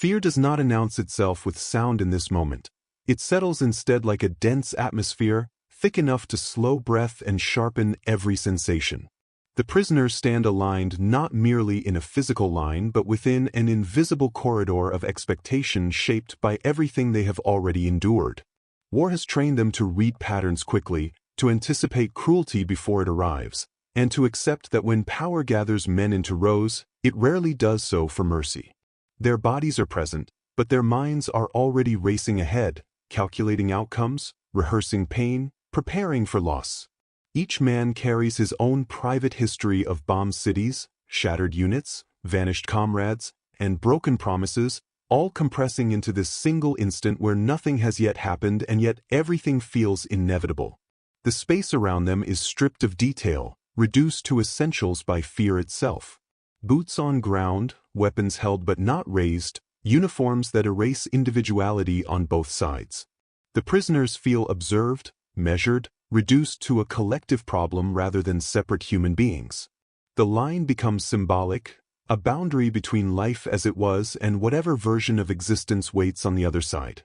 Fear does not announce itself with sound in this moment. It settles instead like a dense atmosphere, thick enough to slow breath and sharpen every sensation. The prisoners stand aligned not merely in a physical line but within an invisible corridor of expectation shaped by everything they have already endured. War has trained them to read patterns quickly, to anticipate cruelty before it arrives, and to accept that when power gathers men into rows, it rarely does so for mercy. Their bodies are present, but their minds are already racing ahead, calculating outcomes, rehearsing pain, preparing for loss. Each man carries his own private history of bombed cities, shattered units, vanished comrades, and broken promises, all compressing into this single instant where nothing has yet happened and yet everything feels inevitable. The space around them is stripped of detail, reduced to essentials by fear itself. Boots on ground, weapons held but not raised, uniforms that erase individuality on both sides. The prisoners feel observed, measured, reduced to a collective problem rather than separate human beings. The line becomes symbolic, a boundary between life as it was and whatever version of existence waits on the other side.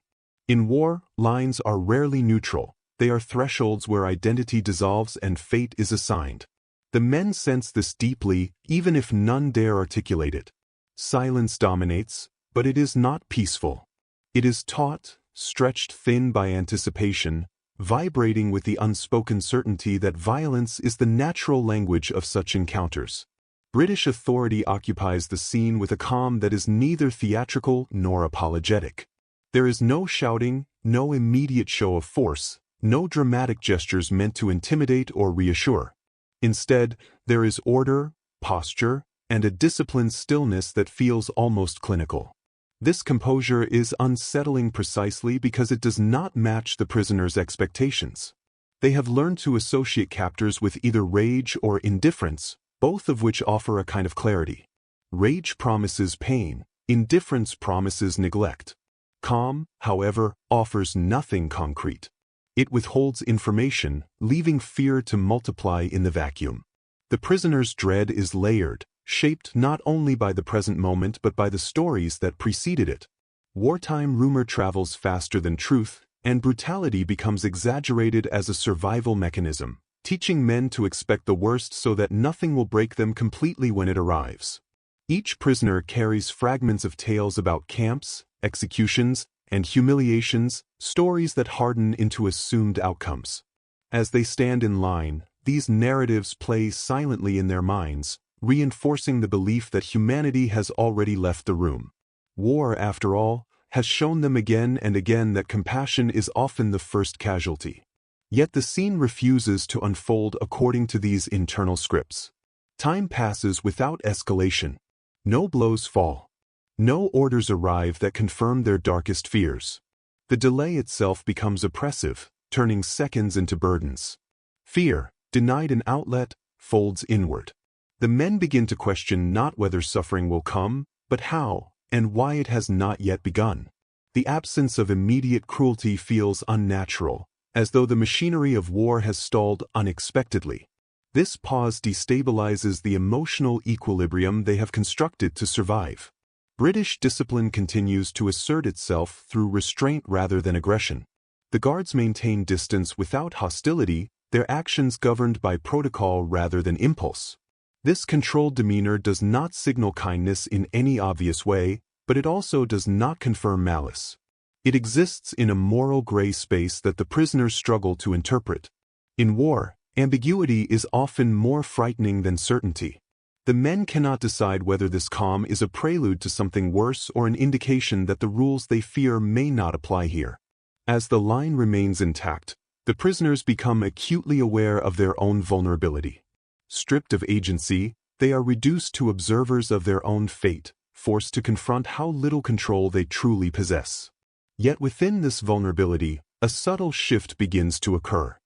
In war, lines are rarely neutral. They are thresholds where identity dissolves and fate is assigned. The men sense this deeply, even if none dare articulate it. Silence dominates, but it is not peaceful. It is taut, stretched thin by anticipation, vibrating with the unspoken certainty that violence is the natural language of such encounters. British authority occupies the scene with a calm that is neither theatrical nor apologetic. There is no shouting, no immediate show of force, no dramatic gestures meant to intimidate or reassure. Instead, there is order, posture, and a disciplined stillness that feels almost clinical. This composure is unsettling precisely because it does not match the prisoners' expectations. They have learned to associate captors with either rage or indifference, both of which offer a kind of clarity. Rage promises pain, indifference promises neglect. Calm, however, offers nothing concrete. It withholds information, leaving fear to multiply in the vacuum. The prisoner's dread is layered, shaped not only by the present moment but by the stories that preceded it. Wartime rumor travels faster than truth, and brutality becomes exaggerated as a survival mechanism, teaching men to expect the worst so that nothing will break them completely when it arrives. Each prisoner carries fragments of tales about camps, executions, and humiliations, stories that harden into assumed outcomes. As they stand in line, these narratives play silently in their minds, reinforcing the belief that humanity has already left the room. War, after all, has shown them again and again that compassion is often the first casualty. Yet the scene refuses to unfold according to these internal scripts. Time passes without escalation. No blows fall. No orders arrive that confirm their darkest fears. The delay itself becomes oppressive, turning seconds into burdens. Fear, denied an outlet, folds inward. The men begin to question not whether suffering will come, but how, and why it has not yet begun. The absence of immediate cruelty feels unnatural, as though the machinery of war has stalled unexpectedly. This pause destabilizes the emotional equilibrium they have constructed to survive. British discipline continues to assert itself through restraint rather than aggression. The guards maintain distance without hostility, their actions governed by protocol rather than impulse. This controlled demeanor does not signal kindness in any obvious way, but it also does not confirm malice. It exists in a moral gray space that the prisoners struggle to interpret. In war, ambiguity is often more frightening than certainty. The men cannot decide whether this calm is a prelude to something worse or an indication that the rules they fear may not apply here. As the line remains intact, the prisoners become acutely aware of their own vulnerability. Stripped of agency, they are reduced to observers of their own fate, forced to confront how little control they truly possess. Yet within this vulnerability, a subtle shift begins to occur.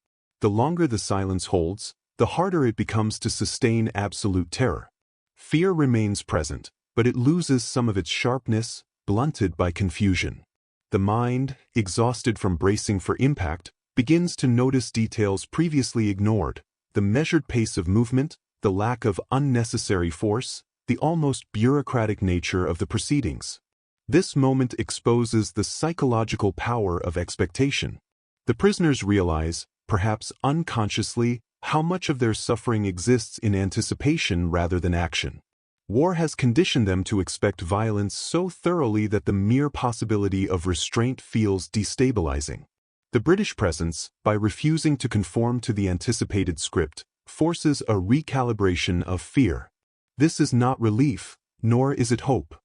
The longer the silence holds, the harder it becomes to sustain absolute terror. Fear remains present, but it loses some of its sharpness, blunted by confusion. The mind, exhausted from bracing for impact, begins to notice details previously ignored: the measured pace of movement, the lack of unnecessary force, the almost bureaucratic nature of the proceedings. This moment exposes the psychological power of expectation. The prisoners realize, perhaps unconsciously, how much of their suffering exists in anticipation rather than action. War has conditioned them to expect violence so thoroughly that the mere possibility of restraint feels destabilizing. The British presence, by refusing to conform to the anticipated script, forces a recalibration of fear. This is not relief, nor is it hope.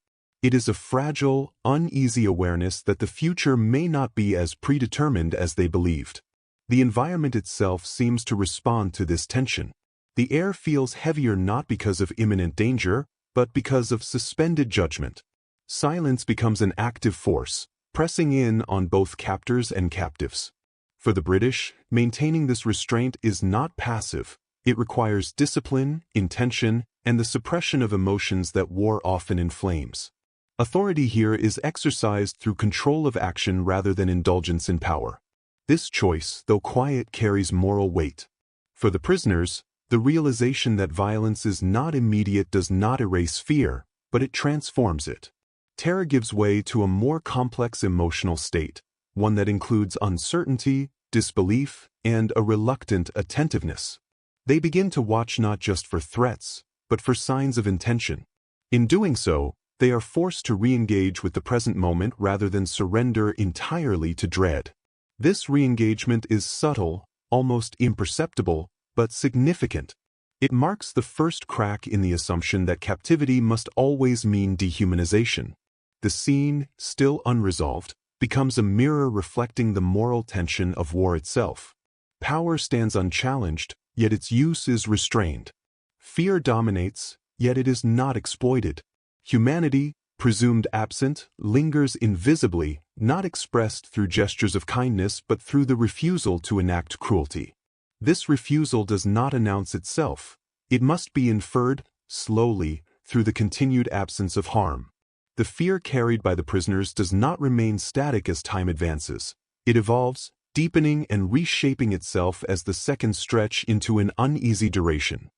It is a fragile, uneasy awareness that the future may not be as predetermined as they believed. The environment itself seems to respond to this tension. The air feels heavier not because of imminent danger, but because of suspended judgment. Silence becomes an active force, pressing in on both captors and captives. For the British, maintaining this restraint is not passive. It requires discipline, intention, and the suppression of emotions that war often inflames. Authority here is exercised through control of action rather than indulgence in power. This choice, though quiet, carries moral weight. For the prisoners, the realization that violence is not immediate does not erase fear, but it transforms it. Terror gives way to a more complex emotional state, one that includes uncertainty, disbelief, and a reluctant attentiveness. They begin to watch not just for threats, but for signs of intention. In doing so, they are forced to re-engage with the present moment rather than surrender entirely to dread. This re-engagement is subtle, almost imperceptible, but significant. It marks the first crack in the assumption that captivity must always mean dehumanization. The scene, still unresolved, becomes a mirror reflecting the moral tension of war itself. Power stands unchallenged, yet its use is restrained. Fear dominates, yet it is not exploited. Humanity, presumed absent, lingers invisibly, not expressed through gestures of kindness but through the refusal to enact cruelty. This refusal does not announce itself. It must be inferred, slowly, through the continued absence of harm. The fear carried by the prisoners does not remain static as time advances. It evolves, deepening and reshaping itself as the seconds stretch into an uneasy duration.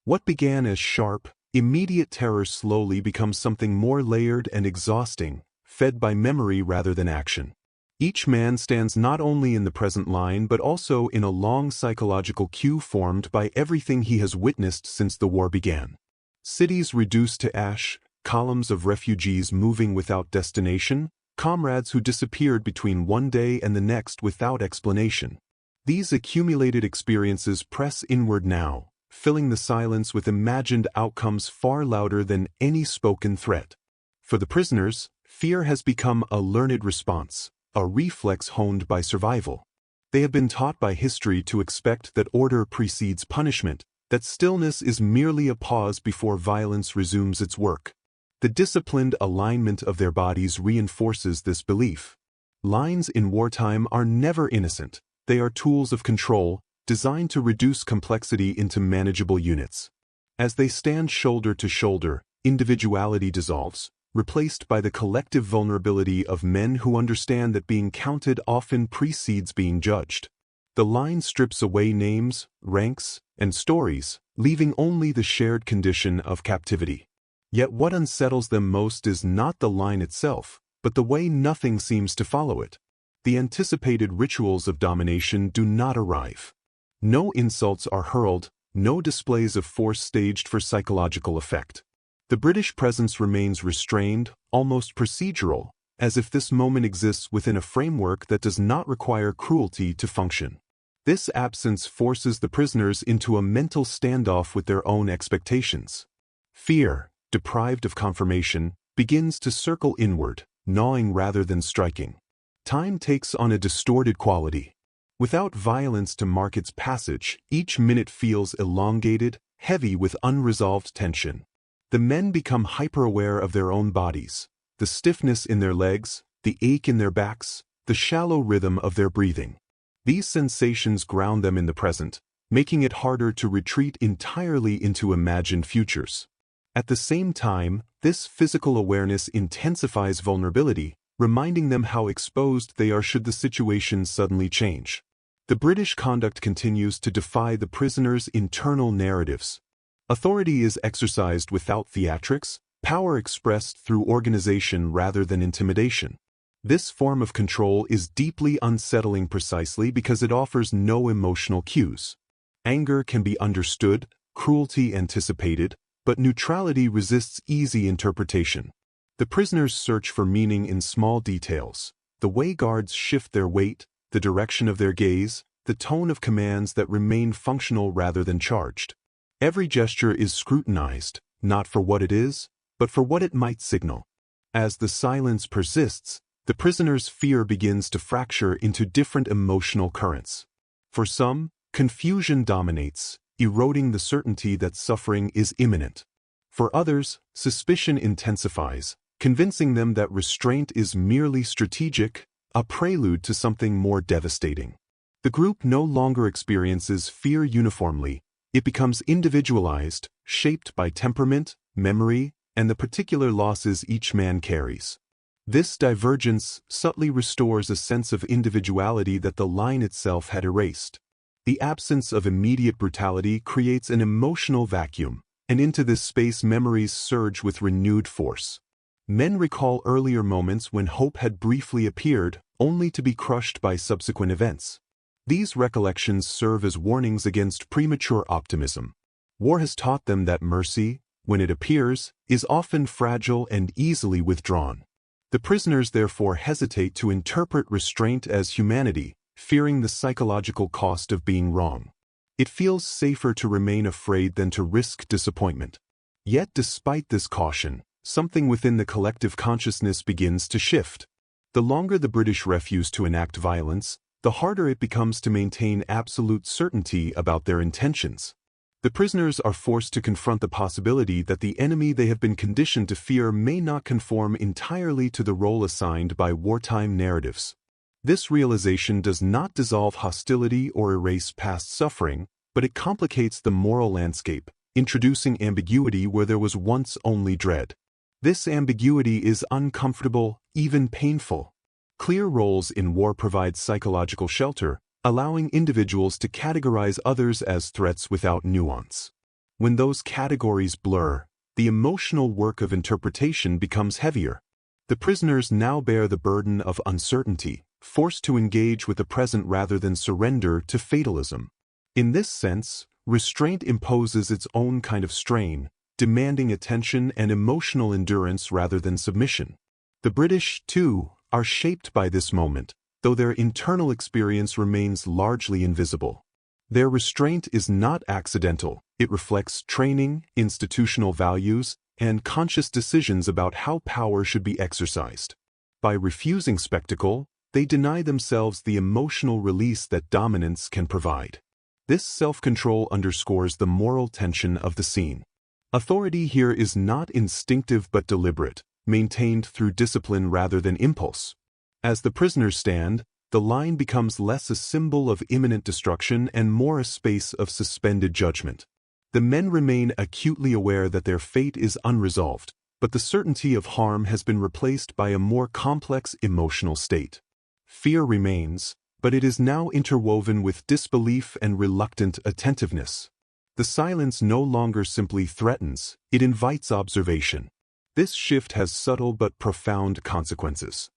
What began as sharp, immediate terror slowly becomes something more layered and exhausting, fed by memory rather than action. Each man stands not only in the present line but also in a long psychological queue formed by everything he has witnessed since the war began. Cities reduced to ash, columns of refugees moving without destination, comrades who disappeared between one day and the next without explanation. These accumulated experiences press inward now, filling the silence with imagined outcomes far louder than any spoken threat. For the prisoners, fear has become a learned response, a reflex honed by survival. They have been taught by history to expect that order precedes punishment, that stillness is merely a pause before violence resumes its work. The disciplined alignment of their bodies reinforces this belief. Lines in wartime are never innocent. They are tools of control, designed to reduce complexity into manageable units. As they stand shoulder to shoulder, individuality dissolves, replaced by the collective vulnerability of men who understand that being counted often precedes being judged. The line strips away names, ranks, and stories, leaving only the shared condition of captivity. Yet what unsettles them most is not the line itself, but the way nothing seems to follow it. The anticipated rituals of domination do not arrive. No insults are hurled, no displays of force staged for psychological effect. The British presence remains restrained, almost procedural, as if this moment exists within a framework that does not require cruelty to function. This absence forces the prisoners into a mental standoff with their own expectations. Fear, deprived of confirmation, begins to circle inward, gnawing rather than striking. Time takes on a distorted quality. Without violence to mark its passage, each minute feels elongated, heavy with unresolved tension. The men become hyper-aware of their own bodies, the stiffness in their legs, the ache in their backs, the shallow rhythm of their breathing. These sensations ground them in the present, making it harder to retreat entirely into imagined futures. At the same time, this physical awareness intensifies vulnerability, reminding them how exposed they are should the situation suddenly change. The British conduct continues to defy the prisoners' internal narratives. Authority is exercised without theatrics, power expressed through organization rather than intimidation. This form of control is deeply unsettling precisely because it offers no emotional cues. Anger can be understood, cruelty anticipated, but neutrality resists easy interpretation. The prisoners search for meaning in small details: the way guards shift their weight, the direction of their gaze, the tone of commands that remain functional rather than charged. Every gesture is scrutinized, not for what it is, but for what it might signal. As the silence persists, the prisoner's fear begins to fracture into different emotional currents. For some, confusion dominates, eroding the certainty that suffering is imminent. For others, suspicion intensifies, convincing them that restraint is merely strategic, a prelude to something more devastating. The group no longer experiences fear uniformly. It becomes individualized, shaped by temperament, memory, and the particular losses each man carries. This divergence subtly restores a sense of individuality that the line itself had erased. The absence of immediate brutality creates an emotional vacuum, and into this space memories surge with renewed force. Men recall earlier moments when hope had briefly appeared, only to be crushed by subsequent events. These recollections serve as warnings against premature optimism. War has taught them that mercy, when it appears, is often fragile and easily withdrawn. The prisoners therefore hesitate to interpret restraint as humanity, fearing the psychological cost of being wrong. It feels safer to remain afraid than to risk disappointment. Yet despite this caution, something within the collective consciousness begins to shift. The longer the British refuse to enact violence, the harder it becomes to maintain absolute certainty about their intentions. The prisoners are forced to confront the possibility that the enemy they have been conditioned to fear may not conform entirely to the role assigned by wartime narratives. This realization does not dissolve hostility or erase past suffering, but it complicates the moral landscape, introducing ambiguity where there was once only dread. This ambiguity is uncomfortable, even painful. Clear roles in war provide psychological shelter, allowing individuals to categorize others as threats without nuance. When those categories blur, the emotional work of interpretation becomes heavier. The prisoners now bear the burden of uncertainty, forced to engage with the present rather than surrender to fatalism. In this sense, restraint imposes its own kind of strain, demanding attention and emotional endurance rather than submission. The British, too, are shaped by this moment, though their internal experience remains largely invisible. Their restraint is not accidental. It reflects training, institutional values, and conscious decisions about how power should be exercised. By refusing spectacle, they deny themselves the emotional release that dominance can provide. This self-control underscores the moral tension of the scene. Authority here is not instinctive but deliberate, maintained through discipline rather than impulse. As the prisoners stand, the line becomes less a symbol of imminent destruction and more a space of suspended judgment. The men remain acutely aware that their fate is unresolved, but the certainty of harm has been replaced by a more complex emotional state. Fear remains, but it is now interwoven with disbelief and reluctant attentiveness. The silence no longer simply threatens, it invites observation. This shift has subtle but profound consequences.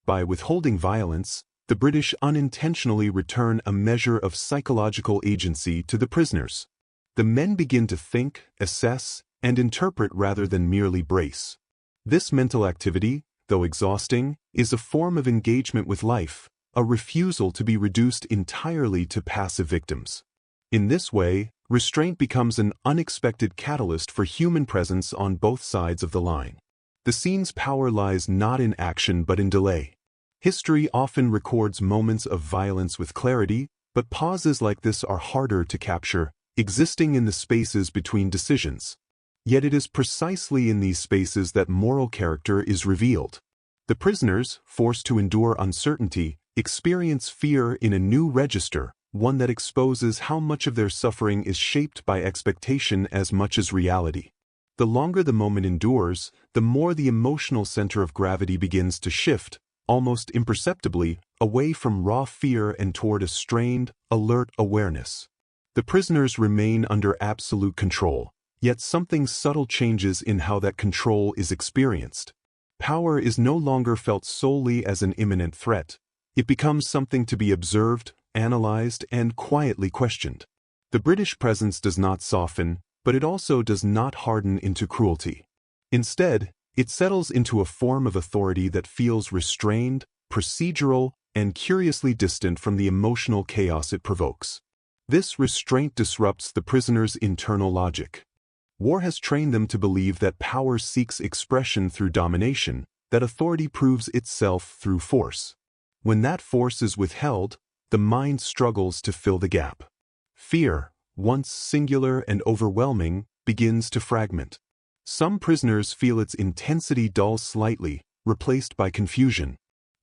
By withholding violence, the British unintentionally return a measure of psychological agency to the prisoners. The men begin to think, assess, and interpret rather than merely brace. This mental activity, though exhausting, is a form of engagement with life, a refusal to be reduced entirely to passive victims. In this way, restraint becomes an unexpected catalyst for human presence on both sides of the line. The scene's power lies not in action but in delay. History often records moments of violence with clarity, but pauses like this are harder to capture, existing in the spaces between decisions. Yet it is precisely in these spaces that moral character is revealed. The prisoners, forced to endure uncertainty, experience fear in a new register, one that exposes how much of their suffering is shaped by expectation as much as reality. The longer the moment endures, the more the emotional center of gravity begins to shift, almost imperceptibly, away from raw fear and toward a strained, alert awareness. The prisoners remain under absolute control, Yet something subtle changes in how that control is experienced. Power is no longer felt solely as an imminent threat. It becomes something to be observed, analyzed, and quietly questioned. The British presence does not soften, but it also does not harden into cruelty. Instead, it settles into a form of authority that feels restrained, procedural, and curiously distant from the emotional chaos it provokes. This restraint disrupts the prisoners' internal logic. War has trained them to believe that power seeks expression through domination, that authority proves itself through force. When that force is withheld, the mind struggles to fill the gap. Fear, once singular and overwhelming, begins to fragment. Some prisoners feel its intensity dull slightly, replaced by confusion.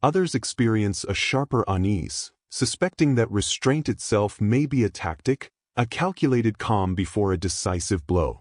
Others experience a sharper unease, suspecting that restraint itself may be a tactic, a calculated calm before a decisive blow.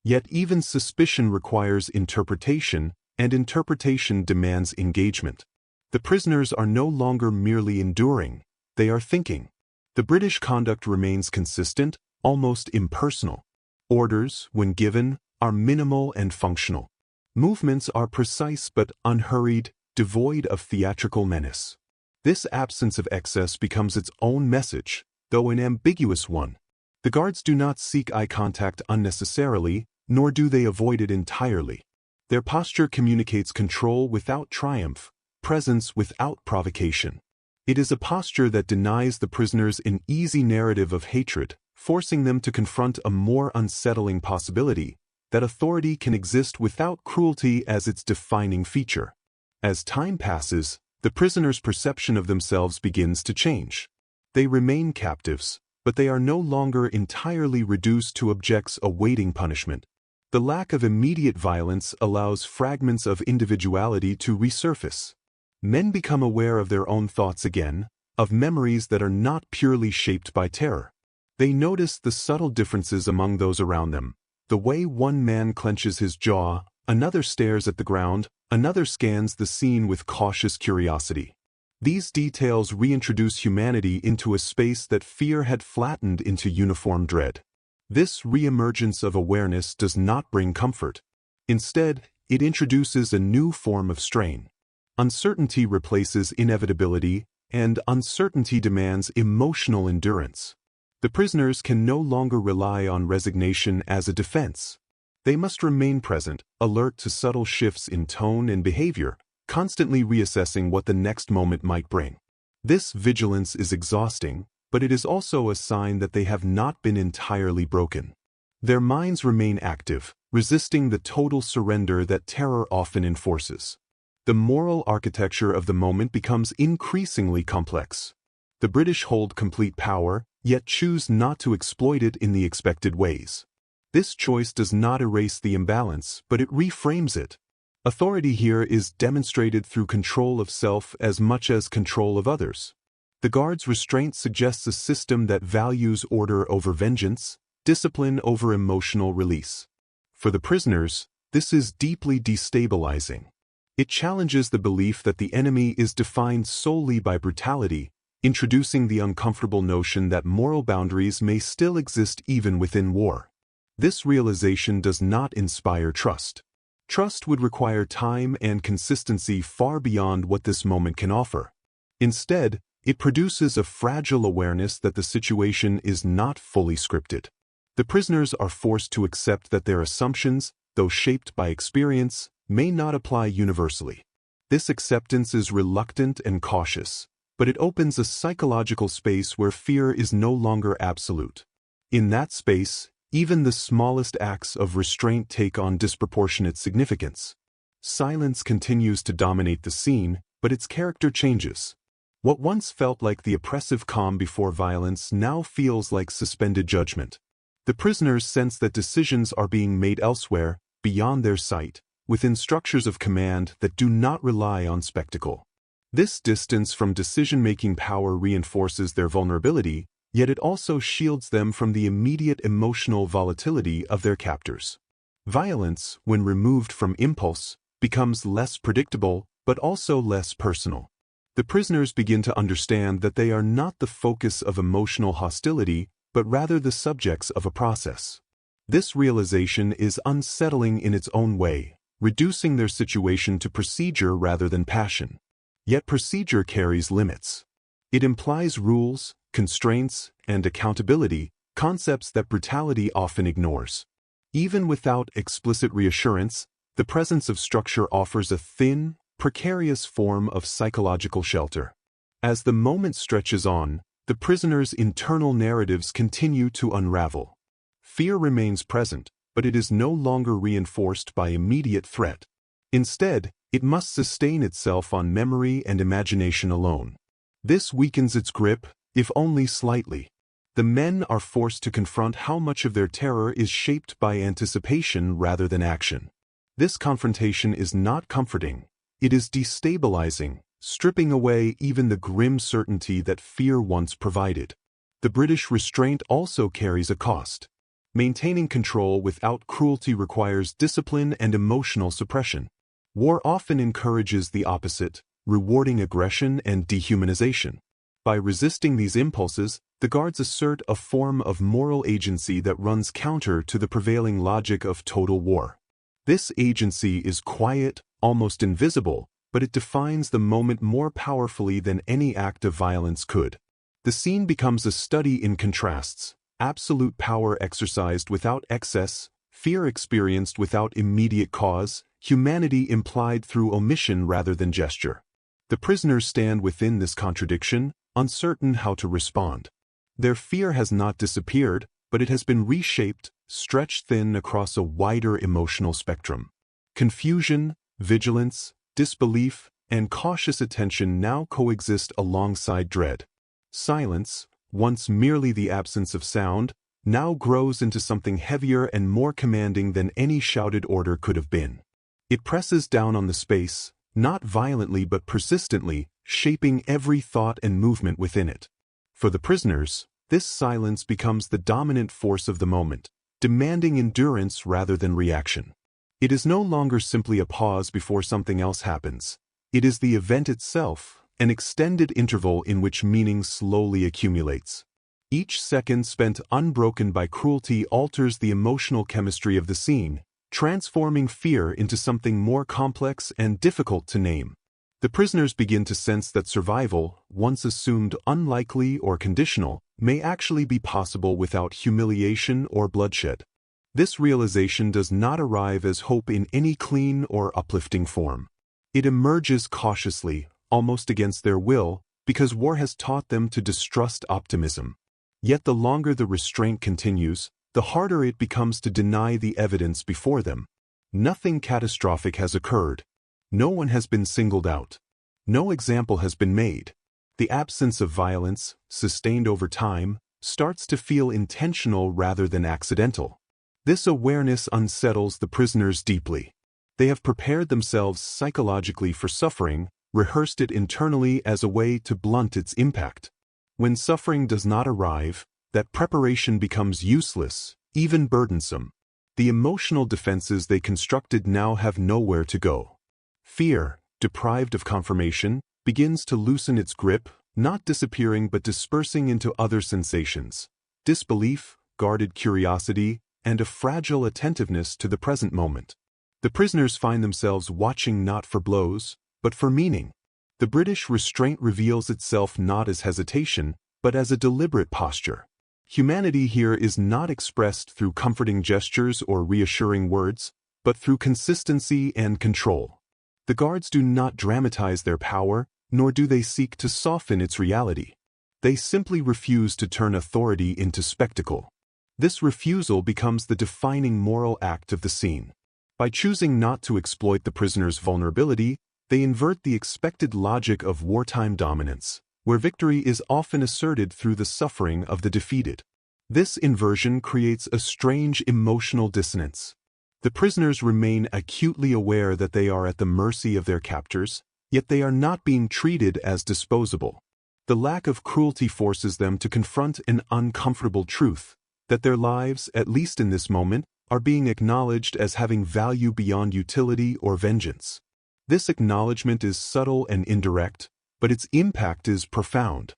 Yet even suspicion requires interpretation, and interpretation demands engagement. The prisoners are no longer merely enduring, they are thinking. The British conduct remains consistent, almost impersonal. Orders, when given, are minimal and functional. Movements are precise but unhurried, devoid of theatrical menace. This absence of excess becomes its own message, though an ambiguous one. The guards do not seek eye contact unnecessarily, nor do they avoid it entirely. Their posture communicates control without triumph, presence without provocation. It is a posture that denies the prisoners an easy narrative of hatred, forcing them to confront a more unsettling possibility, that authority can exist without cruelty as its defining feature. As time passes, the prisoners' perception of themselves begins to change. They remain captives, but they are no longer entirely reduced to objects awaiting punishment. The lack of immediate violence allows fragments of individuality to resurface. Men become aware of their own thoughts again, of memories that are not purely shaped by terror. They notice the subtle differences among those around them. The way one man clenches his jaw, another stares at the ground, another scans the scene with cautious curiosity. These details reintroduce humanity into a space that fear had flattened into uniform dread. This reemergence of awareness does not bring comfort. Instead, it introduces a new form of strain. Uncertainty replaces inevitability, and uncertainty demands emotional endurance. The prisoners can no longer rely on resignation as a defense. They must remain present, alert to subtle shifts in tone and behavior, constantly reassessing what the next moment might bring. This vigilance is exhausting, but it is also a sign that they have not been entirely broken. Their minds remain active, resisting the total surrender that terror often enforces. The moral architecture of the moment becomes increasingly complex. The British hold complete power, yet choose not to exploit it in the expected ways. This choice does not erase the imbalance, but it reframes it. Authority here is demonstrated through control of self as much as control of others. The guards' restraint suggests a system that values order over vengeance, discipline over emotional release. For the prisoners, this is deeply destabilizing. It challenges the belief that the enemy is defined solely by brutality, introducing the uncomfortable notion that moral boundaries may still exist even within war. This realization does not inspire trust. Trust would require time and consistency far beyond what this moment can offer. Instead, it produces a fragile awareness that the situation is not fully scripted. The prisoners are forced to accept that their assumptions, though shaped by experience, may not apply universally. This acceptance is reluctant and cautious, but it opens a psychological space where fear is no longer absolute. In that space, even the smallest acts of restraint take on disproportionate significance. Silence continues to dominate the scene, but its character changes. What once felt like the oppressive calm before violence now feels like suspended judgment. The prisoners sense that decisions are being made elsewhere, beyond their sight, within structures of command that do not rely on spectacle. This distance from decision-making power reinforces their vulnerability, yet it also shields them from the immediate emotional volatility of their captors. Violence, when removed from impulse, becomes less predictable, but also less personal. The prisoners begin to understand that they are not the focus of emotional hostility, but rather the subjects of a process. This realization is unsettling in its own way, reducing their situation to procedure rather than passion. Yet procedure carries limits. It implies rules, constraints, and accountability, concepts that brutality often ignores. Even without explicit reassurance, the presence of structure offers a thin, precarious form of psychological shelter. As the moment stretches on, the prisoner's internal narratives continue to unravel. Fear remains present, but it is no longer reinforced by immediate threat. Instead, it must sustain itself on memory and imagination alone. This weakens its grip, if only slightly. The men are forced to confront how much of their terror is shaped by anticipation rather than action. This confrontation is not comforting. It is destabilizing, stripping away even the grim certainty that fear once provided. The British restraint also carries a cost. Maintaining control without cruelty requires discipline and emotional suppression. War often encourages the opposite, rewarding aggression and dehumanization. By resisting these impulses, the Guards assert a form of moral agency that runs counter to the prevailing logic of total war. This agency is quiet, almost invisible, but it defines the moment more powerfully than any act of violence could. The scene becomes a study in contrasts: absolute power exercised without excess, fear experienced without immediate cause, humanity implied through omission rather than gesture. The prisoners stand within this contradiction, uncertain how to respond. Their fear has not disappeared, but it has been reshaped, stretched thin across a wider emotional spectrum. Confusion, vigilance, disbelief, and cautious attention now coexist alongside dread. Silence, once merely the absence of sound, now grows into something heavier and more commanding than any shouted order could have been. It presses down on the space, not violently but persistently, shaping every thought and movement within it. For the prisoners, this silence becomes the dominant force of the moment, demanding endurance rather than reaction. It is no longer simply a pause before something else happens. It is the event itself, an extended interval in which meaning slowly accumulates. Each second spent unbroken by cruelty alters the emotional chemistry of the scene, transforming fear into something more complex and difficult to name. The prisoners begin to sense that survival, once assumed unlikely or conditional, may actually be possible without humiliation or bloodshed. This realization does not arrive as hope in any clean or uplifting form. It emerges cautiously, almost against their will, because war has taught them to distrust optimism. Yet the longer the restraint continues, the harder it becomes to deny the evidence before them. Nothing catastrophic has occurred. No one has been singled out. No example has been made. The absence of violence, sustained over time, starts to feel intentional rather than accidental. This awareness unsettles the prisoners deeply. They have prepared themselves psychologically for suffering, rehearsed it internally as a way to blunt its impact. When suffering does not arrive, that preparation becomes useless, even burdensome. The emotional defenses they constructed now have nowhere to go. Fear, deprived of confirmation, begins to loosen its grip, not disappearing but dispersing into other sensations: disbelief, guarded curiosity, and a fragile attentiveness to the present moment. The prisoners find themselves watching not for blows, but for meaning. The British restraint reveals itself not as hesitation, but as a deliberate posture. Humanity here is not expressed through comforting gestures or reassuring words, but through consistency and control. The Guards do not dramatize their power, nor do they seek to soften its reality. They simply refuse to turn authority into spectacle. This refusal becomes the defining moral act of the scene. By choosing not to exploit the prisoner's vulnerability, they invert the expected logic of wartime dominance, where victory is often asserted through the suffering of the defeated. This inversion creates a strange emotional dissonance. The prisoners remain acutely aware that they are at the mercy of their captors, yet they are not being treated as disposable. The lack of cruelty forces them to confront an uncomfortable truth: that their lives, at least in this moment, are being acknowledged as having value beyond utility or vengeance. This acknowledgement is subtle and indirect, but its impact is profound.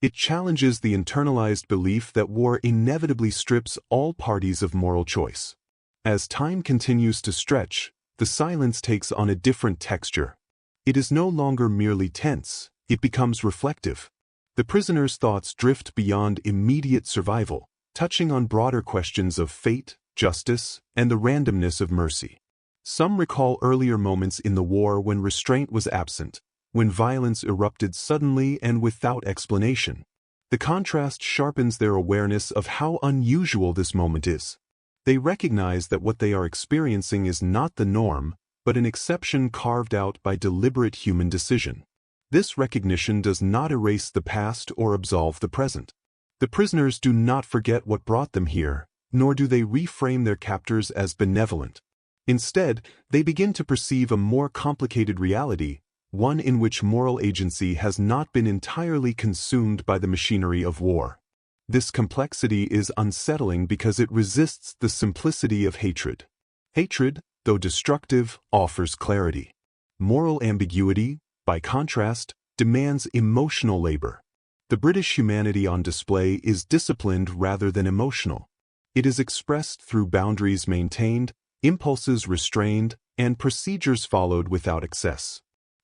It challenges the internalized belief that war inevitably strips all parties of moral choice. As time continues to stretch, the silence takes on a different texture. It is no longer merely tense, it becomes reflective. The prisoner's thoughts drift beyond immediate survival, touching on broader questions of fate, justice, and the randomness of mercy. Some recall earlier moments in the war when restraint was absent, when violence erupted suddenly and without explanation. The contrast sharpens their awareness of how unusual this moment is. They recognize that what they are experiencing is not the norm, but an exception carved out by deliberate human decision. This recognition does not erase the past or absolve the present. The prisoners do not forget what brought them here, nor do they reframe their captors as benevolent. Instead, they begin to perceive a more complicated reality, one in which moral agency has not been entirely consumed by the machinery of war. This complexity is unsettling because it resists the simplicity of hatred. Hatred, though destructive, offers clarity. Moral ambiguity, by contrast, demands emotional labor. The British humanity on display is disciplined rather than emotional. It is expressed through boundaries maintained, impulses restrained, and procedures followed without excess.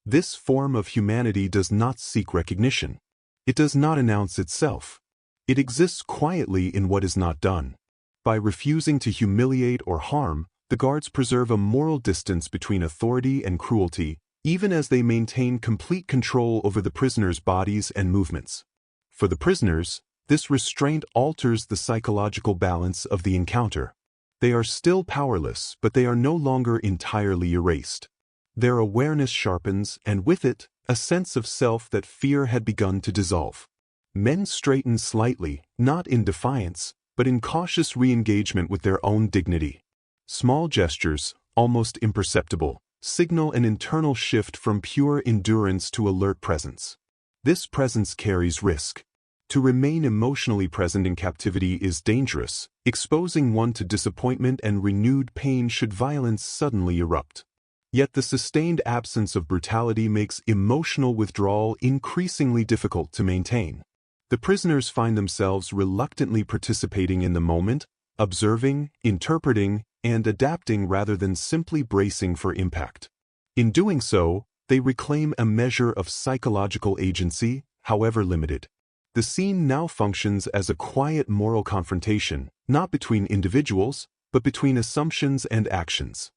This form of humanity does not seek recognition. It does not announce itself. It exists quietly in what is not done. By refusing to humiliate or harm, the guards preserve a moral distance between authority and cruelty, even as they maintain complete control over the prisoners' bodies and movements. For the prisoners, this restraint alters the psychological balance of the encounter. They are still powerless, but they are no longer entirely erased. Their awareness sharpens, and with it, a sense of self that fear had begun to dissolve. Men straighten slightly, not in defiance, but in cautious re-engagement with their own dignity. Small gestures, almost imperceptible, signal an internal shift from pure endurance to alert presence. This presence carries risk. To remain emotionally present in captivity is dangerous, exposing one to disappointment and renewed pain should violence suddenly erupt. Yet the sustained absence of brutality makes emotional withdrawal increasingly difficult to maintain. The prisoners find themselves reluctantly participating in the moment, observing, interpreting, and adapting rather than simply bracing for impact. In doing so, they reclaim a measure of psychological agency, however limited. The scene now functions as a quiet moral confrontation, not between individuals, but between assumptions and actions.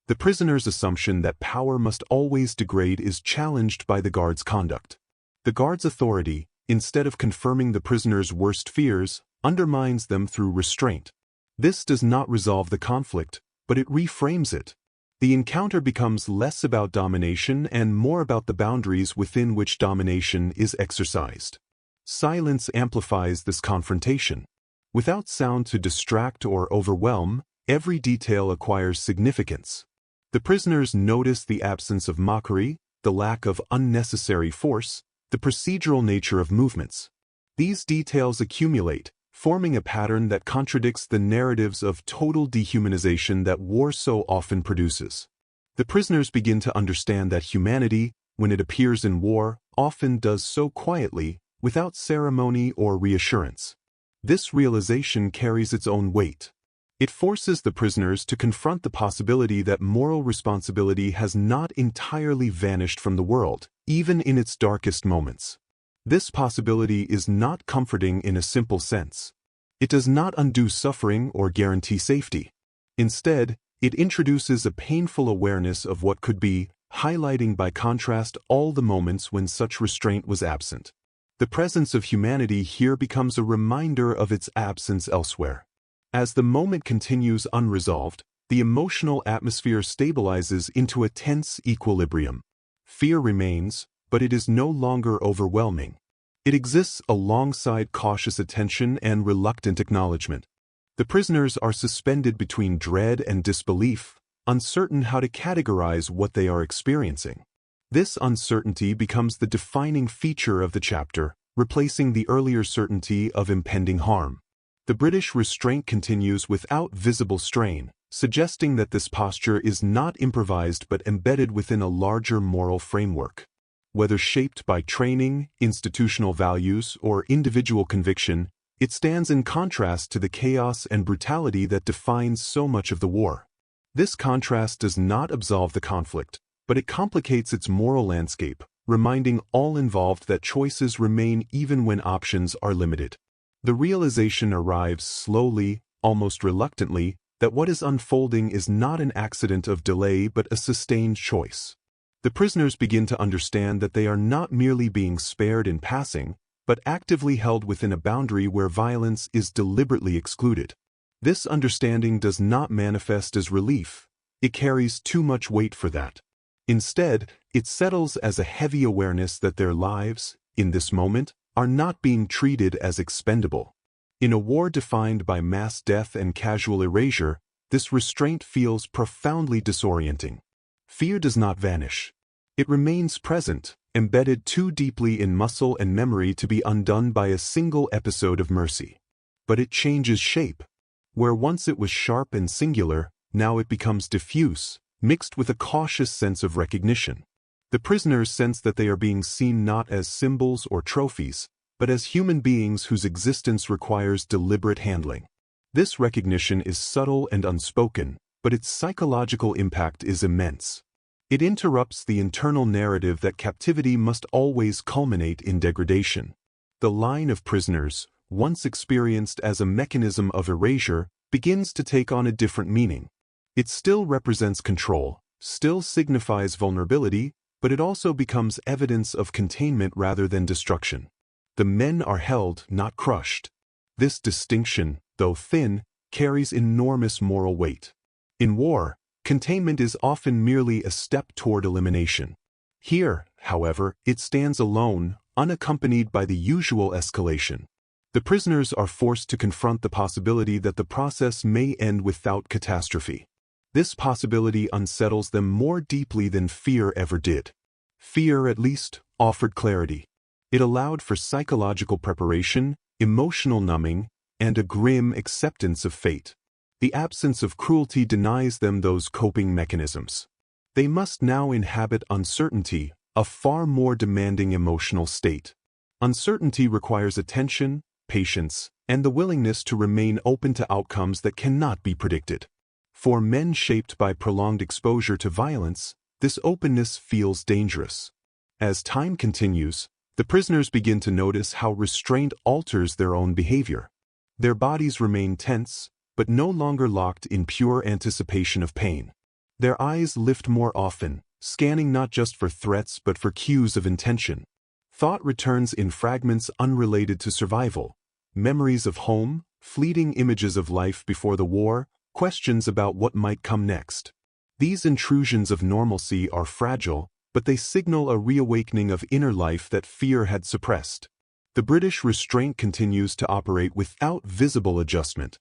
The prisoner's assumption that power must always degrade is challenged by the guard's conduct. The guard's authority, instead of confirming the prisoner's worst fears, undermines them through restraint. This does not resolve the conflict, but it reframes it. The encounter becomes less about domination and more about the boundaries within which domination is exercised. Silence amplifies this confrontation. Without sound to distract or overwhelm, every detail acquires significance. The prisoners notice the absence of mockery, the lack of unnecessary force, the procedural nature of movements. These details accumulate, forming a pattern that contradicts the narratives of total dehumanization that war so often produces. The prisoners begin to understand that humanity, when it appears in war, often does so quietly, without ceremony or reassurance. This realization carries its own weight. It forces the prisoners to confront the possibility that moral responsibility has not entirely vanished from the world, even in its darkest moments. This possibility is not comforting in a simple sense. It does not undo suffering or guarantee safety. Instead, it introduces a painful awareness of what could be, highlighting by contrast all the moments when such restraint was absent. The presence of humanity here becomes a reminder of its absence elsewhere. As the moment continues unresolved, the emotional atmosphere stabilizes into a tense equilibrium. Fear remains, but it is no longer overwhelming. It exists alongside cautious attention and reluctant acknowledgement. The prisoners are suspended between dread and disbelief, uncertain how to categorize what they are experiencing. This uncertainty becomes the defining feature of the chapter, replacing the earlier certainty of impending harm. The British restraint continues without visible strain, suggesting that this posture is not improvised but embedded within a larger moral framework. Whether shaped by training, institutional values, or individual conviction, it stands in contrast to the chaos and brutality that defines so much of the war. This contrast does not absolve the conflict, but it complicates its moral landscape, reminding all involved that choices remain even when options are limited. The realization arrives slowly, almost reluctantly, that what is unfolding is not an accident of delay but a sustained choice. The prisoners begin to understand that they are not merely being spared in passing, but actively held within a boundary where violence is deliberately excluded. This understanding does not manifest as relief. It carries too much weight for that. Instead, it settles as a heavy awareness that their lives, in this moment, are not being treated as expendable. In a war defined by mass death and casual erasure, this restraint feels profoundly disorienting. Fear does not vanish. It remains present, embedded too deeply in muscle and memory to be undone by a single episode of mercy. But it changes shape. Where once it was sharp and singular, now it becomes diffuse, mixed with a cautious sense of recognition. The prisoners sense that they are being seen not as symbols or trophies, but as human beings whose existence requires deliberate handling. This recognition is subtle and unspoken, but its psychological impact is immense. It interrupts the internal narrative that captivity must always culminate in degradation. The line of prisoners, once experienced as a mechanism of erasure, begins to take on a different meaning. It still represents control, still signifies vulnerability, but it also becomes evidence of containment rather than destruction. The men are held, not crushed. This distinction, though thin, carries enormous moral weight. In war, containment is often merely a step toward elimination. Here, however, it stands alone, unaccompanied by the usual escalation. The prisoners are forced to confront the possibility that the process may end without catastrophe. This possibility unsettles them more deeply than fear ever did. Fear, at least, offered clarity. It allowed for psychological preparation, emotional numbing, and a grim acceptance of fate. The absence of cruelty denies them those coping mechanisms. They must now inhabit uncertainty, a far more demanding emotional state. Uncertainty requires attention, patience, and the willingness to remain open to outcomes that cannot be predicted. For men shaped by prolonged exposure to violence, this openness feels dangerous. As time continues, the prisoners begin to notice how restraint alters their own behavior. Their bodies remain tense, but no longer locked in pure anticipation of pain. Their eyes lift more often, scanning not just for threats but for cues of intention. Thought returns in fragments unrelated to survival. Memories of home, fleeting images of life before the war, questions about what might come next. These intrusions of normalcy are fragile, but they signal a reawakening of inner life that fear had suppressed. The British restraint continues to operate without visible adjustment.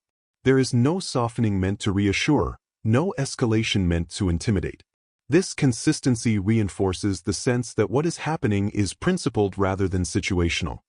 There is no softening meant to reassure, no escalation meant to intimidate. This consistency reinforces the sense that what is happening is principled rather than situational.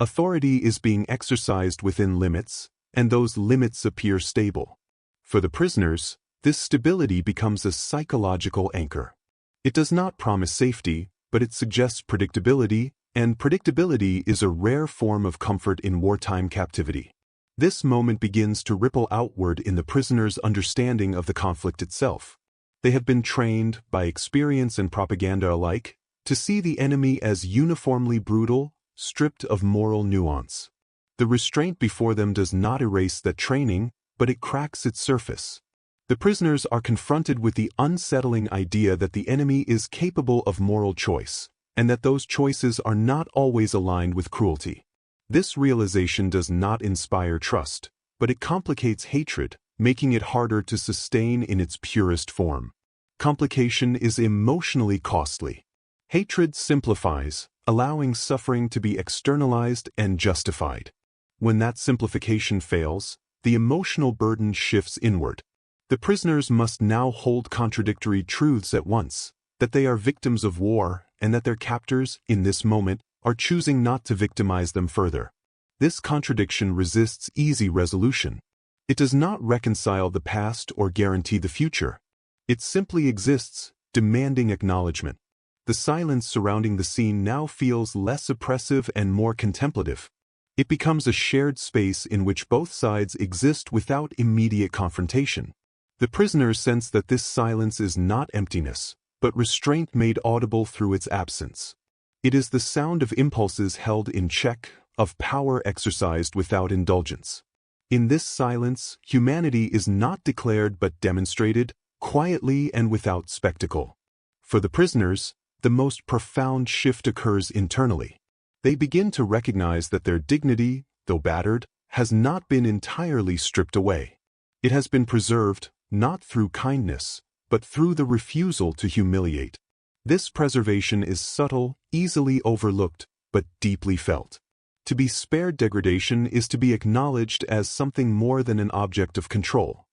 Authority is being exercised within limits, and those limits appear stable. For the prisoners, this stability becomes a psychological anchor. It does not promise safety, but it suggests predictability, and predictability is a rare form of comfort in wartime captivity. This moment begins to ripple outward in the prisoners' understanding of the conflict itself. They have been trained, by experience and propaganda alike, to see the enemy as uniformly brutal, stripped of moral nuance. The restraint before them does not erase that training, but it cracks its surface. The prisoners are confronted with the unsettling idea that the enemy is capable of moral choice, and that those choices are not always aligned with cruelty. This realization does not inspire trust, but it complicates hatred, making it harder to sustain in its purest form. Complication is emotionally costly. Hatred simplifies, allowing suffering to be externalized and justified. When that simplification fails, the emotional burden shifts inward. The prisoners must now hold contradictory truths at once, that they are victims of war and that their captors, in this moment, are choosing not to victimize them further. This contradiction resists easy resolution. It does not reconcile the past or guarantee the future. It simply exists, demanding acknowledgement. the silence surrounding the scene now feels less oppressive and more contemplative. It becomes a shared space in which both sides exist without immediate confrontation. The prisoners sense that this silence is not emptiness, but restraint made audible through its absence. It is the sound of impulses held in check, of power exercised without indulgence. In this silence, humanity is not declared but demonstrated, quietly and without spectacle. For the prisoners, the most profound shift occurs internally. They begin to recognize that their dignity, though battered, has not been entirely stripped away. It has been preserved, not through kindness, but through the refusal to humiliate. This preservation is subtle, easily overlooked, but deeply felt. To be spared degradation is to be acknowledged as something more than an object of control.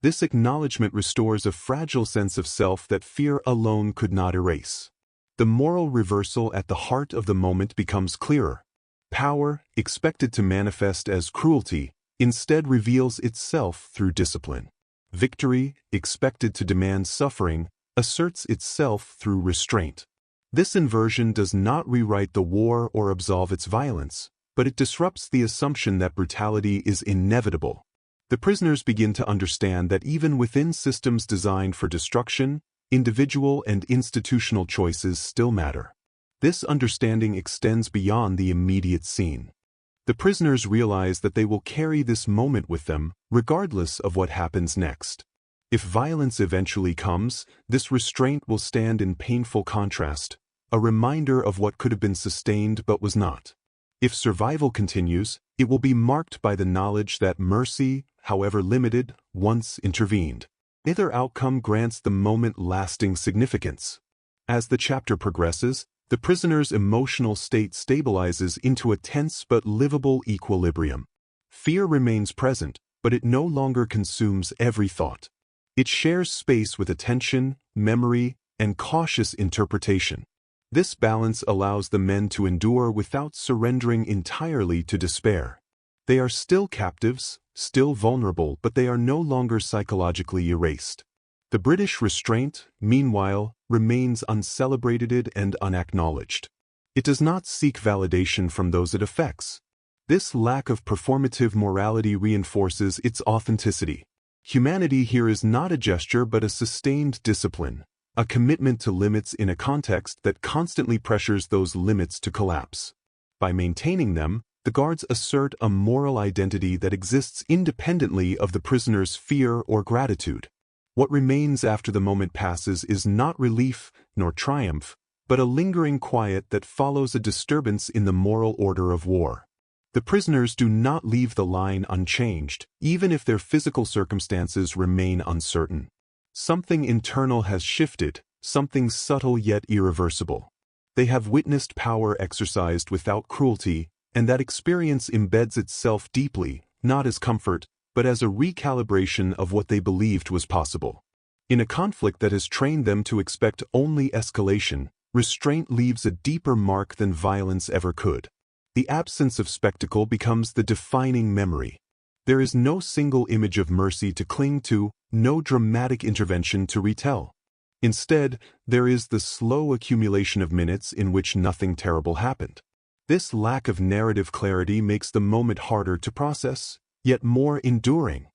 This acknowledgement restores a fragile sense of self that fear alone could not erase. The moral reversal at the heart of the moment becomes clearer. Power, expected to manifest as cruelty, instead reveals itself through discipline. Victory, expected to demand suffering, asserts itself through restraint. This inversion does not rewrite the war or absolve its violence, but it disrupts the assumption that brutality is inevitable. The prisoners begin to understand that even within systems designed for destruction, individual and institutional choices still matter. This understanding extends beyond the immediate scene. The prisoners realize that they will carry this moment with them, regardless of what happens next. If violence eventually comes, this restraint will stand in painful contrast, a reminder of what could have been sustained but was not. If survival continues, it will be marked by the knowledge that mercy, however limited, once intervened. Neither outcome grants the moment lasting significance. As the chapter progresses, the prisoner's emotional state stabilizes into a tense but livable equilibrium. Fear remains present, but it no longer consumes every thought. It shares space with attention, memory, and cautious interpretation. This balance allows the men to endure without surrendering entirely to despair. They are still captives, still vulnerable, but they are no longer psychologically erased. The British restraint, meanwhile, remains uncelebrated and unacknowledged. It does not seek validation from those it affects. This lack of performative morality reinforces its authenticity. Humanity here is not a gesture but a sustained discipline, a commitment to limits in a context that constantly pressures those limits to collapse. By maintaining them, the guards assert a moral identity that exists independently of the prisoner's fear or gratitude. What remains after the moment passes is not relief nor triumph, but a lingering quiet that follows a disturbance in the moral order of war. The prisoners do not leave the line unchanged, even if their physical circumstances remain uncertain. Something internal has shifted, something subtle yet irreversible. They have witnessed power exercised without cruelty, and that experience embeds itself deeply, not as comfort, but as a recalibration of what they believed was possible. In a conflict that has trained them to expect only escalation, restraint leaves a deeper mark than violence ever could. The absence of spectacle becomes the defining memory. There is no single image of mercy to cling to, no dramatic intervention to retell. Instead, there is the slow accumulation of minutes in which nothing terrible happened. This lack of narrative clarity makes the moment harder to process, yet more enduring.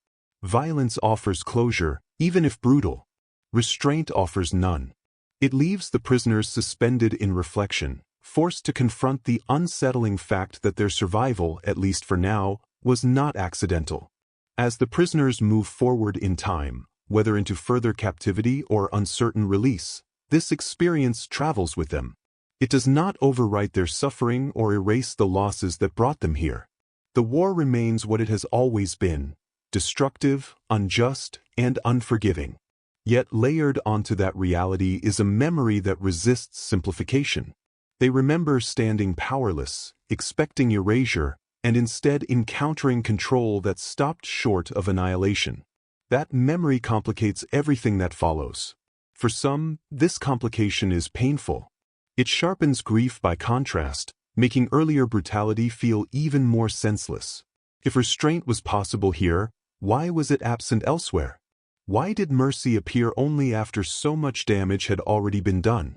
Violence offers closure, even if brutal. Restraint offers none. It leaves the prisoners suspended in reflection, forced to confront the unsettling fact that their survival, at least for now, was not accidental. As the prisoners move forward in time, whether into further captivity or uncertain release, this experience travels with them. It does not overwrite their suffering or erase the losses that brought them here. The war remains what it has always been, destructive, unjust, and unforgiving. Yet layered onto that reality is a memory that resists simplification. They remember standing powerless, expecting erasure, and instead encountering control that stopped short of annihilation. That memory complicates everything that follows. For some, this complication is painful. It sharpens grief by contrast, making earlier brutality feel even more senseless. If restraint was possible here, why was it absent elsewhere? Why did mercy appear only after so much damage had already been done?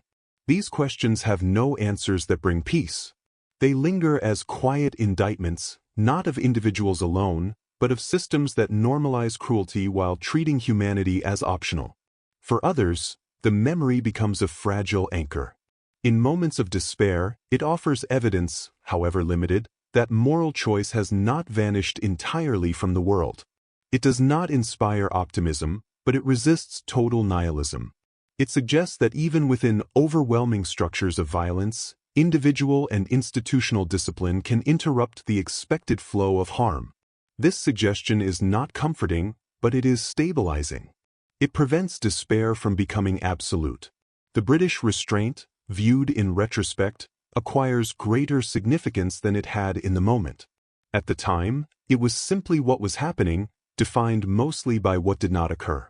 These questions have no answers that bring peace. They linger as quiet indictments, not of individuals alone, but of systems that normalize cruelty while treating humanity as optional. For others, the memory becomes a fragile anchor. In moments of despair, it offers evidence, however limited, that moral choice has not vanished entirely from the world. It does not inspire optimism, but it resists total nihilism. It suggests that even within overwhelming structures of violence, individual and institutional discipline can interrupt the expected flow of harm. This suggestion is not comforting, but it is stabilizing. It prevents despair from becoming absolute. The British restraint, viewed in retrospect, acquires greater significance than it had in the moment. At the time, it was simply what was happening, defined mostly by what did not occur.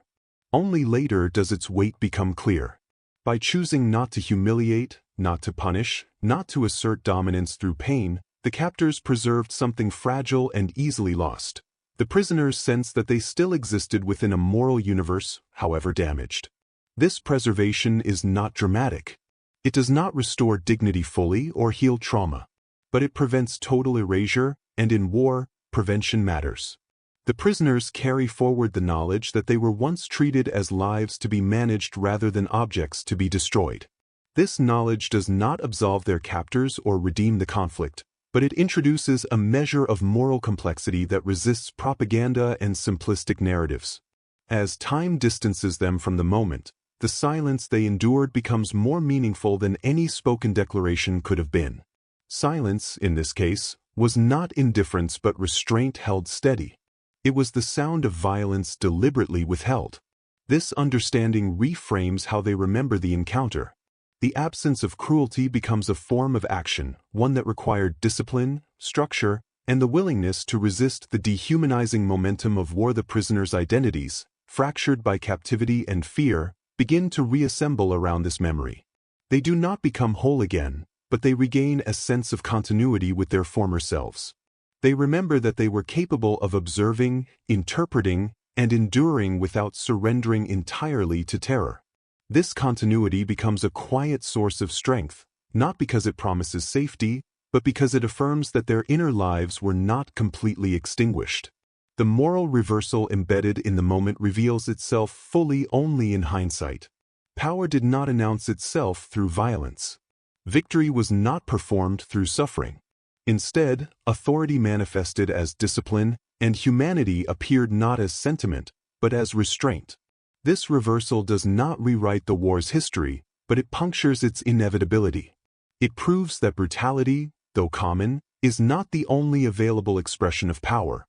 Only later does its weight become clear. By choosing not to humiliate, not to punish, not to assert dominance through pain, the captors preserved something fragile and easily lost. The prisoners sensed that they still existed within a moral universe, however damaged. This preservation is not dramatic. It does not restore dignity fully or heal trauma, but it prevents total erasure, and in war, prevention matters. The prisoners carry forward the knowledge that they were once treated as lives to be managed rather than objects to be destroyed. This knowledge does not absolve their captors or redeem the conflict, but it introduces a measure of moral complexity that resists propaganda and simplistic narratives. As time distances them from the moment, the silence they endured becomes more meaningful than any spoken declaration could have been. Silence, in this case, was not indifference but restraint held steady. It was the sound of violence deliberately withheld. This understanding reframes how they remember the encounter. The absence of cruelty becomes a form of action, one that required discipline, structure, and the willingness to resist the dehumanizing momentum of war. The prisoners' identities, fractured by captivity and fear, begin to reassemble around this memory. They do not become whole again, but they regain a sense of continuity with their former selves. They remember that they were capable of observing, interpreting, and enduring without surrendering entirely to terror. This continuity becomes a quiet source of strength, not because it promises safety, but because it affirms that their inner lives were not completely extinguished. The moral reversal embedded in the moment reveals itself fully only in hindsight. Power did not announce itself through violence. Victory was not performed through suffering. Instead, authority manifested as discipline, and humanity appeared not as sentiment, but as restraint. This reversal does not rewrite the war's history, but it punctures its inevitability. It proves that brutality, though common, is not the only available expression of power.